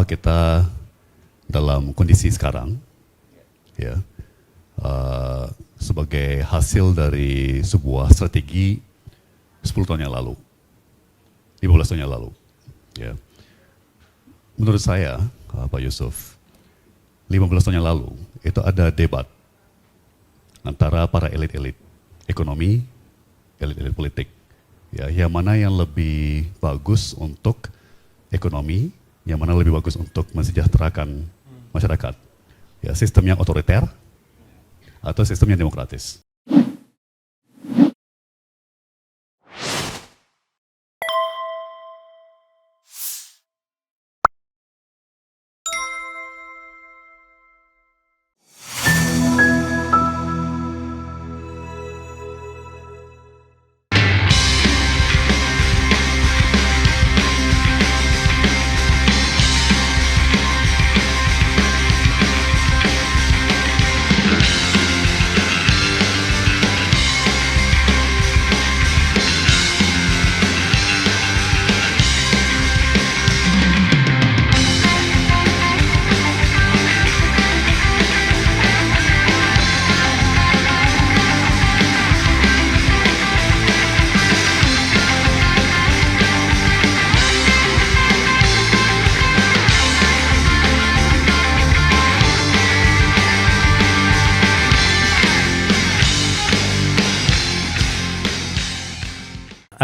kenapa kita dalam kondisi sekarang, ya, sebagai hasil dari sebuah strategi 10 tahun yang lalu, 15 tahun yang lalu. Ya. Menurut saya, Pak Yusuf, 15 tahun yang lalu itu ada debat antara para elit-elit ekonomi, elit-elit politik. Ya, yang mana yang lebih bagus untuk ekonomi, yang mana lebih bagus untuk mensejahterakan masyarakat. Ya, sistem yang otoriter atau sistem yang demokratis.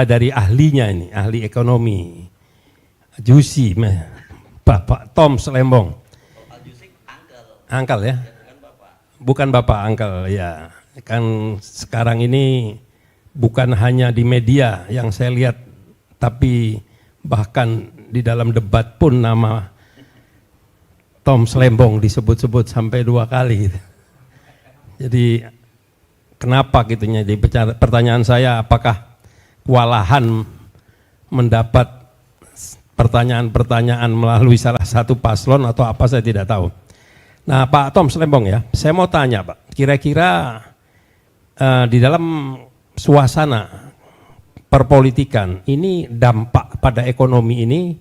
Dari ahlinya ini, ahli ekonomi, Jusi, Bapak Tom Slembong. Angkel ya, bukan Bapak Angkel ya. Kan sekarang ini bukan hanya di media yang saya lihat, tapi bahkan di dalam debat pun nama Tom Slembong disebut-sebut sampai 2 kali. Jadi kenapa gitunya? Jadi pertanyaan saya, apakah kewalahan mendapat pertanyaan-pertanyaan melalui salah satu paslon atau apa, saya tidak tahu. Nah, Pak Tom Slembong ya, saya mau tanya Pak, kira-kira di dalam suasana perpolitikan ini dampak pada ekonomi ini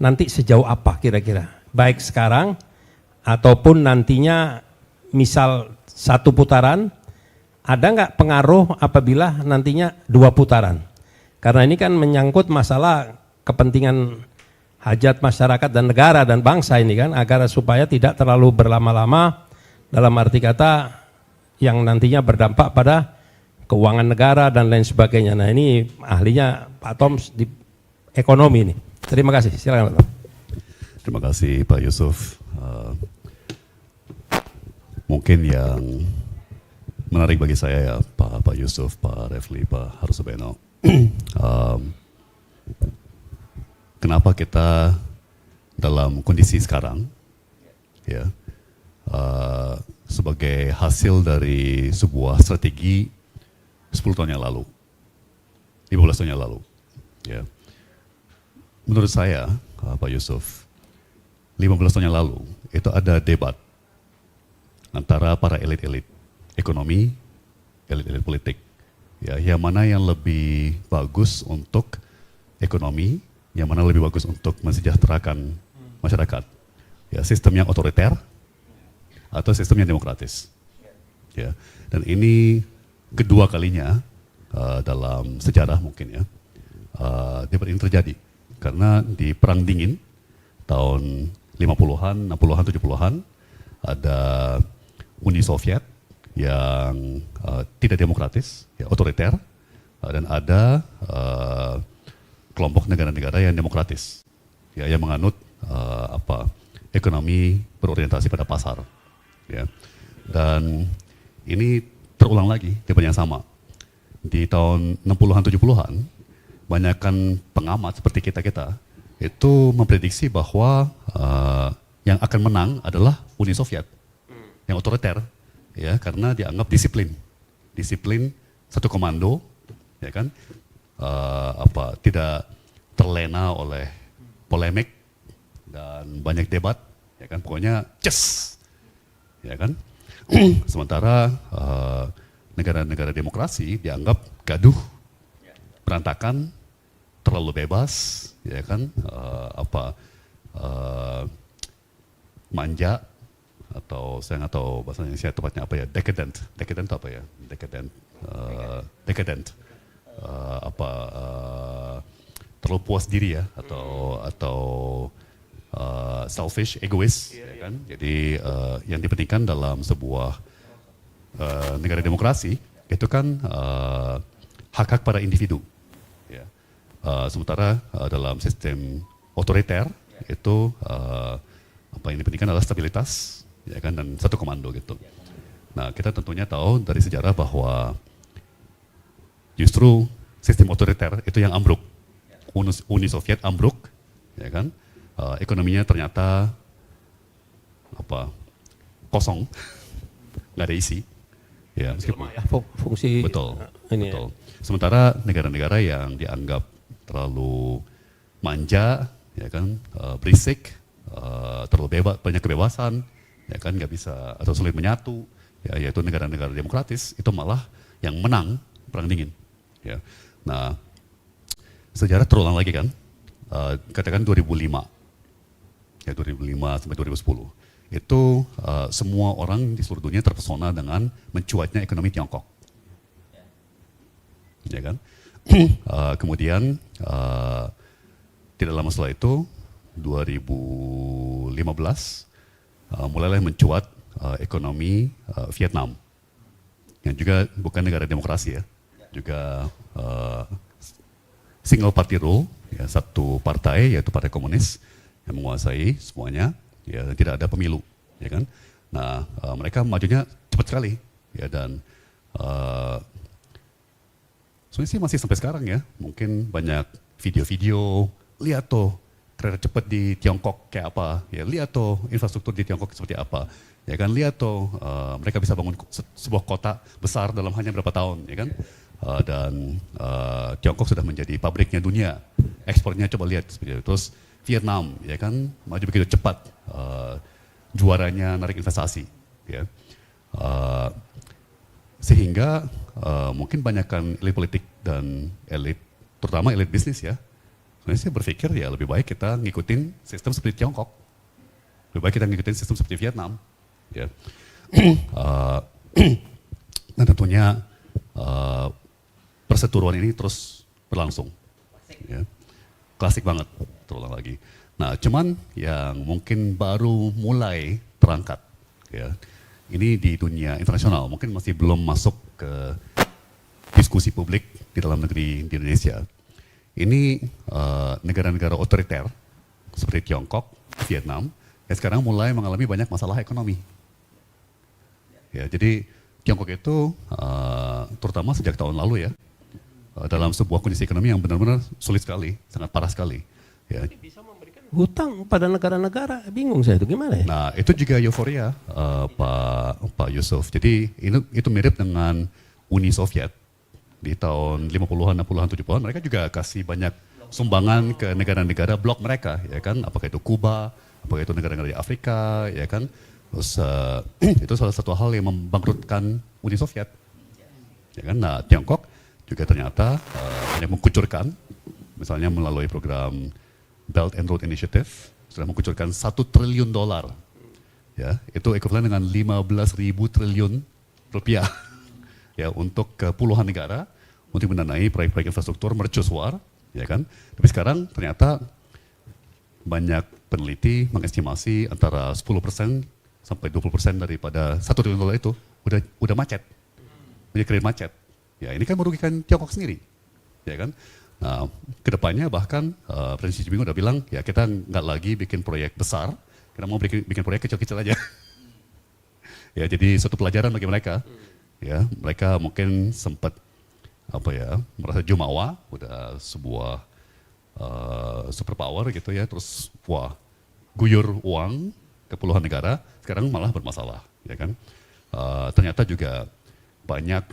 nanti sejauh apa kira-kira? Baik sekarang ataupun nantinya misal 1 putaran, ada nggak pengaruh apabila nantinya 2 putaran? Karena ini kan menyangkut masalah kepentingan hajat masyarakat dan negara dan bangsa ini kan, agar supaya tidak terlalu berlama-lama dalam arti kata yang nantinya berdampak pada keuangan negara dan lain sebagainya. Nah, ini ahlinya Pak Tom di ekonomi ini. Terima kasih, silakan Pak. Terima kasih Pak Yusuf. Mungkin yang menarik bagi saya ya Pak Yusuf, Pak Refli, Pak Harusubeno. Kenapa kita dalam kondisi sekarang, ya, sebagai hasil dari sebuah strategi 10 tahun yang lalu, 15 tahun yang lalu. Ya. Menurut saya, Pak Yusuf, 15 tahun yang lalu itu ada debat antara para elit-elit ekonomi, elit-elit politik. Ya, yang mana yang lebih bagus untuk ekonomi, yang mana lebih bagus untuk mensejahterakan masyarakat. Ya, sistem yang otoriter atau sistem yang demokratis. Ya, dan ini kedua kalinya dalam sejarah mungkin ya debat ini terjadi. Karena di Perang Dingin tahun 50-an, 60-an, 70-an ada Uni Soviet yang tidak demokratis, ya, otoriter, dan ada kelompok negara-negara yang demokratis, ya, yang menganut ekonomi berorientasi pada pasar, ya. Dan ini terulang lagi debat yang sama di tahun 60-an 70-an. Banyakkan pengamat seperti kita itu memprediksi bahwa yang akan menang adalah Uni Soviet yang otoriter. Ya, karena dianggap disiplin satu komando, ya kan, tidak terlena oleh polemik dan banyak debat, ya kan, pokoknya ya kan. Sementara negara-negara demokrasi dianggap gaduh, berantakan, terlalu bebas, ya kan, manja, atau saya nggak tahu bahasa Indonesia tepatnya apa ya, decadent itu apa ya, decadent, terlalu puas diri ya, atau selfish, egois, ya kan. Jadi yang dipentingkan dalam sebuah negara demokrasi itu kan hak-hak para individu. Ya. Sementara dalam sistem otoriter itu apa yang dipentingkan adalah stabilitas, ya kan, dan satu komando gitu. Nah, kita tentunya tahu dari sejarah bahwa justru sistem otoriter itu yang ambruk. Uni Soviet ambruk, ya kan, ekonominya ternyata kosong, nggak ada isi. Ya, meskipun fungsi betul, ini betul. Sementara negara-negara yang dianggap terlalu manja, ya kan, berisik, terlalu banyak kebebasan, ya kan, nggak bisa atau sulit menyatu, ya, yaitu negara-negara demokratis itu malah yang menang perang dingin. Ya. Nah, sejarah terulang lagi kan, katakan 2005, ya 2005 sampai 2010. Itu semua orang di seluruh dunia terpesona dengan mencuatnya ekonomi Tiongkok, ya kan. Kemudian tidak lama setelah itu 2015 mulailah mencuat ekonomi Vietnam, yang juga bukan negara demokrasi ya, juga single party rule, ya, satu partai yaitu Partai Komunis yang menguasai semuanya. Ya, tidak ada pemilu, ya kan. Nah, mereka majunya cepat sekali, ya, dan sebenarnya sih masih sampai sekarang ya. Mungkin banyak video-video, lihat tuh kereta cepat di Tiongkok kayak apa, ya, lihat tuh infrastruktur di Tiongkok seperti apa, ya kan, lihat tuh mereka bisa bangun sebuah kota besar dalam hanya berapa tahun, ya kan. Dan Tiongkok sudah menjadi pabriknya dunia, ekspornya coba lihat seperti itu. Terus Vietnam, ya kan, maju begitu cepat, juaranya narik investasi, ya. Sehingga mungkin banyakkan elit politik dan elit, terutama elit bisnis ya, sebenarnya saya berpikir ya lebih baik kita ngikutin sistem seperti Tiongkok, lebih baik kita ngikutin sistem seperti Vietnam, ya. Dan tentunya perseteruan ini terus berlangsung, ya. Klasik banget, terulang lagi. Nah, cuman yang mungkin baru mulai terangkat, ya, ini di dunia internasional, mungkin masih belum masuk ke diskusi publik di dalam negeri di Indonesia. Ini negara-negara otoriter seperti Tiongkok, Vietnam, yang sekarang mulai mengalami banyak masalah ekonomi. Ya, jadi Tiongkok itu terutama sejak tahun lalu ya, dalam sebuah kondisi ekonomi yang benar-benar sulit sekali, sangat parah sekali. Ya. Bisa memberikan hutang pada negara-negara, bingung saya itu gimana ya? Nah, itu juga euforia Pak Yusuf. Jadi itu mirip dengan Uni Soviet di tahun 50-an, 60-an, 70-an. Mereka juga kasih banyak sumbangan ke negara-negara blok mereka, ya kan? Apakah itu Kuba, apakah itu negara-negara di Afrika, ya kan? Terus itu salah satu hal yang membangkrutkan Uni Soviet, ya kan? Nah, Tiongkok juga ternyata banyak mengucurkan, misalnya melalui program Belt and Road Initiative, sudah mengucurkan $1 triliun, ya, itu ekuivalen dengan 15.000 triliun rupiah, ya, untuk puluhan negara untuk mendanai proyek-proyek infrastruktur mercusuar, ya kan. Tapi sekarang ternyata banyak peneliti mengestimasi antara 10% sampai 20% daripada $1 triliun itu udah macet, menjadi kredit macet. Ya, ini kan merugikan Tiongkok sendiri, ya kan. Nah, kedepannya bahkan Presiden Xi Jinping udah bilang, ya kita nggak lagi bikin proyek besar, kita mau bikin proyek kecil-kecil aja. Ya, jadi suatu pelajaran bagi mereka. Ya, mereka mungkin sempat merasa jumawa, udah sebuah superpower gitu ya, terus wah guyur uang ke puluhan negara, sekarang malah bermasalah, ya kan. Ternyata juga banyak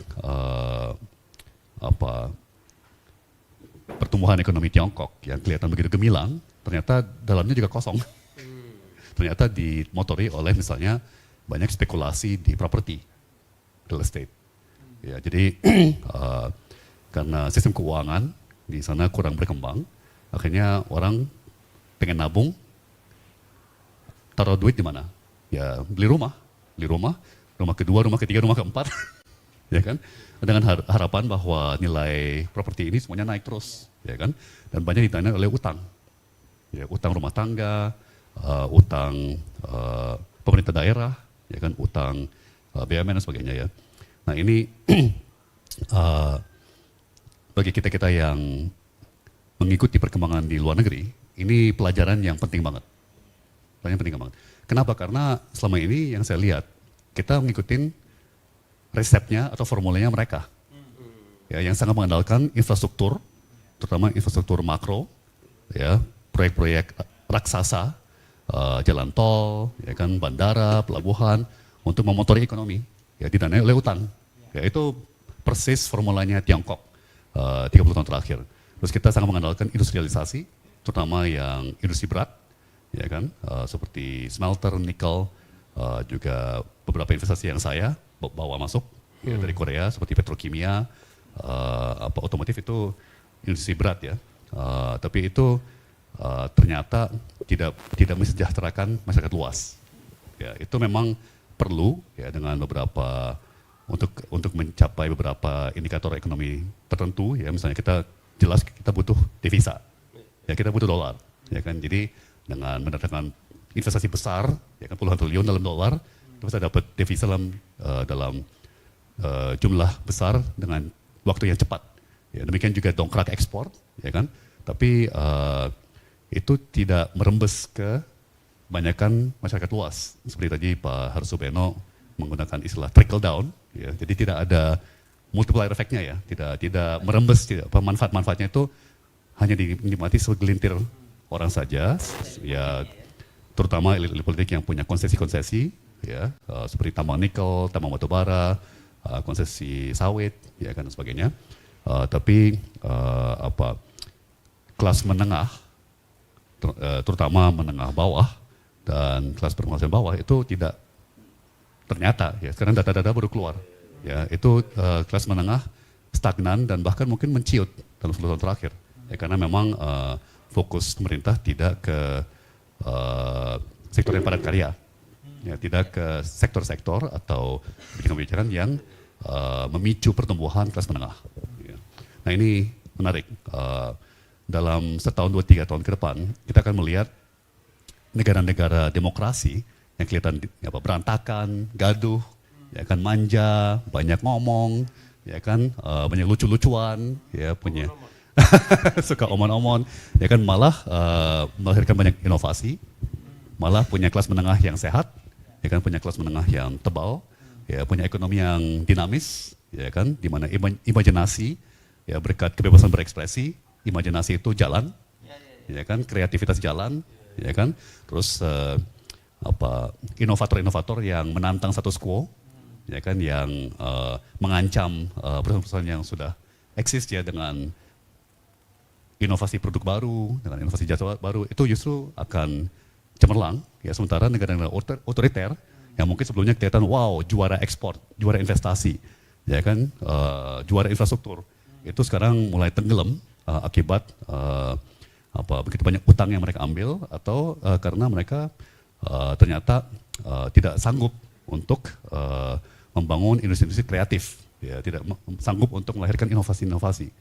pertumbuhan ekonomi Tiongkok yang kelihatan begitu gemilang, ternyata dalamnya juga kosong. Ternyata dimotori oleh misalnya banyak spekulasi di properti, real estate. Ya, jadi karena sistem keuangan di sana kurang berkembang, akhirnya orang pengen nabung, taruh duit di mana? Ya beli rumah, rumah kedua, rumah ketiga, rumah keempat, ya kan? Dengan harapan bahwa nilai properti ini semuanya naik terus, ya kan? Dan banyak ditanya oleh utang, ya utang rumah tangga, utang pemerintah daerah, ya kan? Utang BUMN dan sebagainya ya. Nah ini bagi kita yang mengikuti perkembangan di luar negeri, ini pelajaran yang penting banget. Pelajaran penting banget. Kenapa? Karena selama ini yang saya lihat, kita ngikutin resepnya atau formulanya mereka. Ya, yang sangat mengandalkan infrastruktur, terutama infrastruktur makro, ya, proyek-proyek raksasa, jalan tol, ya kan, bandara, pelabuhan, untuk memotori ekonomi, ya didanai oleh utang. Ya, itu persis formulanya Tiongkok 30 tahun terakhir. Terus kita sangat mengandalkan industrialisasi, terutama yang industri berat, ya kan, seperti smelter, nikel, juga beberapa investasi yang saya bawa masuk ya, dari Korea, seperti petrokimia, otomotif itu industri berat ya. Tapi itu ternyata tidak mensejahterakan masyarakat luas. Ya, itu memang perlu ya dengan beberapa untuk mencapai beberapa indikator ekonomi tertentu ya, misalnya kita jelas kita butuh devisa, ya kita butuh dolar, ya kan. Jadi dengan mendatangkan investasi besar, ya kan puluhan triliun dalam dolar, kita bisa dapat devisa dalam jumlah besar dengan waktu yang cepat. Ya, demikian juga dongkrak ekspor, ya kan. Tapi itu tidak merembes ke kebanyakan masyarakat luas. Seperti tadi Pak Harsubeno menggunakan istilah trickle down, ya. Jadi tidak ada multiplier efeknya ya, tidak merembes, manfaat-manfaatnya itu hanya dinikmati segelintir orang saja, ya terutama elit politik yang punya konsesi-konsesi, ya seperti tambang nikel, tambang batu bara, konsesi sawit, ya kan dan sebagainya. Tapi kelas menengah, terutama menengah bawah dan kelas berpenghasilan bawah itu tidak ternyata, ya sekarang data-data baru keluar. Ya, itu kelas menengah stagnan dan bahkan mungkin menciut dalam 10 tahun terakhir. Ya, karena memang fokus pemerintah tidak ke sektor yang padat karya, ya, tidak ke sektor-sektor atau kebijakan yang memicu pertumbuhan kelas menengah. Ya. Nah ini menarik. Dalam setahun, 2-3 tahun ke depan, kita akan melihat negara-negara demokrasi yang kelihatan berantakan, gaduh, ya kan manja, banyak ngomong, ya kan banyak lucu-lucuan, ya punya suka omon-omon, ya kan malah melahirkan banyak inovasi, malah punya kelas menengah yang sehat, ya kan punya kelas menengah yang tebal, ya punya ekonomi yang dinamis, ya kan di mana imajinasi, ya berkat kebebasan berekspresi, imajinasi itu jalan, ya kan kreativitas jalan, ya kan terus inovator-inovator yang menantang status quo, ya kan yang mengancam perusahaan-perusahaan yang sudah eksis ya dengan inovasi produk baru, dengan inovasi jasa baru, itu justru akan cemerlang. Ya sementara negara-negara otoriter yang mungkin sebelumnya kelihatan wow juara ekspor, juara investasi, ya kan juara infrastruktur, itu sekarang mulai tenggelam akibat begitu banyak utang yang mereka ambil atau karena mereka ternyata tidak sanggup untuk membangun industri-industri kreatif, ya tidak sanggup untuk melahirkan inovasi-inovasi.